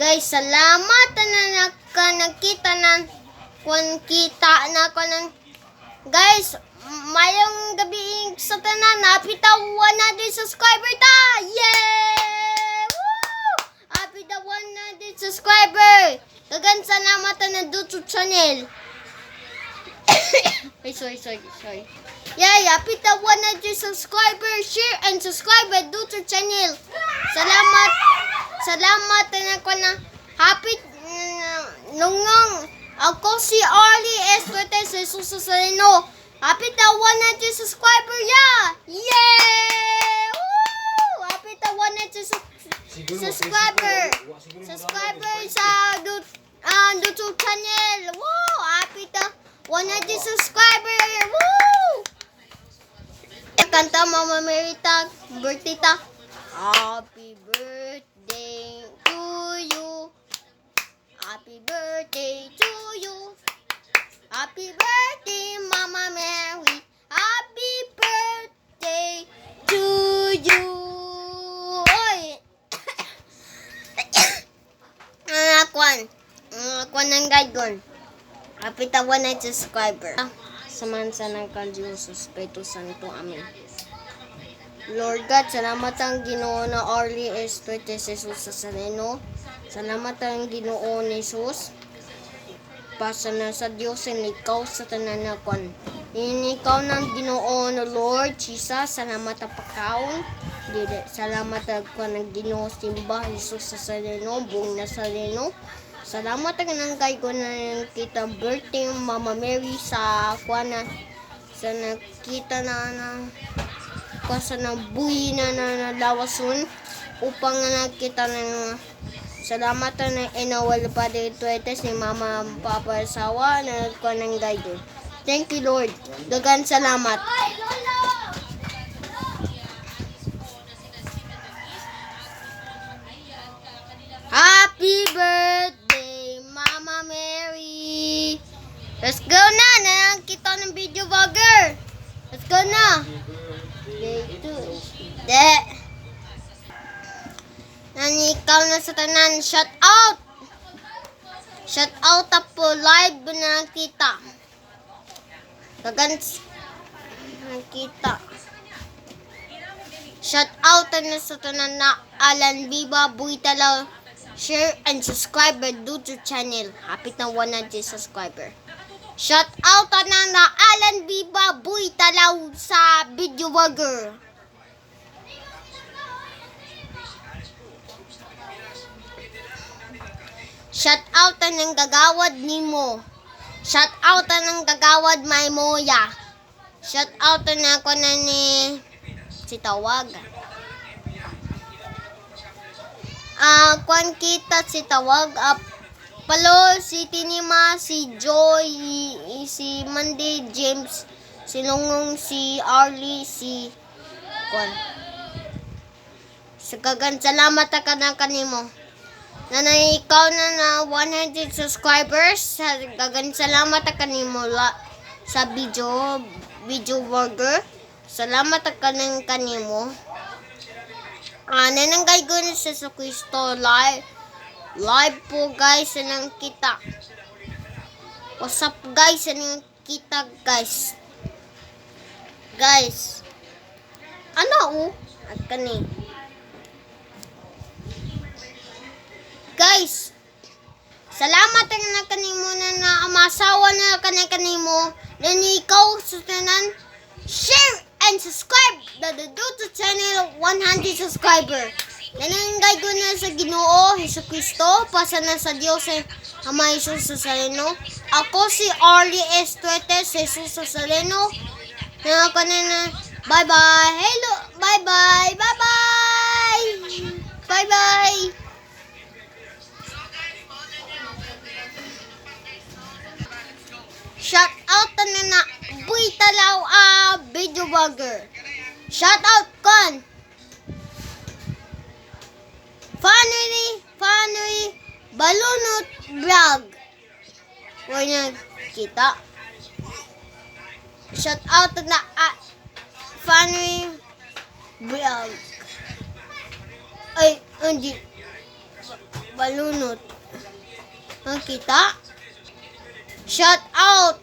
Guys, salamat na nakita na kung kita na ko ng guys, mayong gabi sa tanan napita 100 subscriber ta. Yay! Woo! Napita 100 subscriber. Dagan salamat na YouTube channel. Ay, sorry. Yeah, napita 100 subscriber. Share and subscribe at YouTube channel. Salamat na ko na happy nungong ako si Arlie Esquetes Jesus Salino. Happy ta 100 subscriber ya. Yay! Woo! Happy ta 100 subscriber. Subscriber sa YouTube channel. Woo! Happy ta 100 subscriber. Woo! Kanta Mama Merita birthday ta. Happy birthday to you. Happy birthday to you. Happy birthday, Mama Mary. Happy birthday to you. Oy. Kwan ng gaygon. Happy tawan na subscriber. Samansa ng Diyos, Espiritu Santo. Amen. Lord God, salamat ang Ginoo na Arlie Esquetes Jesus sa Salino. Salamat ang Ginoo ni Jesus. Pasa na sa Diyos and ikaw sa tanan na kon. Ikaw ng Ginoo na Lord Jesus. Salamat ang pagkaon. Salamat ang kon ng Ginoo simba Jesus sa Salino, buong na Salino. Salamat ang nanggay ko na kita birthday Mama Mary sa kwana sa nakita na sa nabuhi na lawason upang nakita ng salamat na inawal pa dito ito si Mama Papa Sawa na ko ng guide. Thank you Lord. Dagan salamat. Happy birthday Mama Mary. Let's go na. Nakita ng video vlogger. Let's go na. Nanikaw na sa tanan. Shout out. Shout out po live na kita. Kagans nakita. Shout out na sa tanan na Alan Biba Buitalaw. Share and subscribe at YouTube channel. Hapit na 100 subscriber. Shout out na Alan Biba Buitalaw sa video vlogger. Shout out ng gagawad nimo. Shout out ng gagawad may moya. Shout out na ako na ni si Tawag. Kwan kita si Tawag. Palo si Tinima, si Joy, si Monday, James, si Lungong, si Arlie, si Kwan. Sagagan salamat ka na kanimo. Nanay ikaw na 100 subscribers. Gagan salamat ka kanimo sa video vlogger. Salamat ka ng kanimo. Nananggay ko na sa Kristo live po guys nang kita. What's up guys nang kita guys. Guys. Ano at kani. Guys, salamat na kanimo na amasawa na kanimo na ikaw sa tanan. Share and subscribe the YouTube channel 100 subscriber. Nananggay ko na sa Ginoo Hesus Kristo, pasa na sa Diyos Ama Jesus sa Salino. Ako si Arlie Esquetes Jesus sa Salino. Na bye bye. Hello, bye bye. Bye bye. Bye bye. Shout out na Buitalaw video vlogger. Shout out kon. Funny Balunot vlog. Wala kita. Shout out na Funny vlog. Ay, hindi. Balunot. Nakita? Shout out!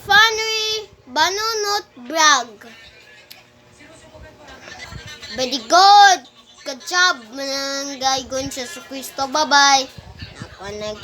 Fanny Banunot Brag. Very good! Good job! Mananggaygon sa Kristo. Bye-bye! Ako nag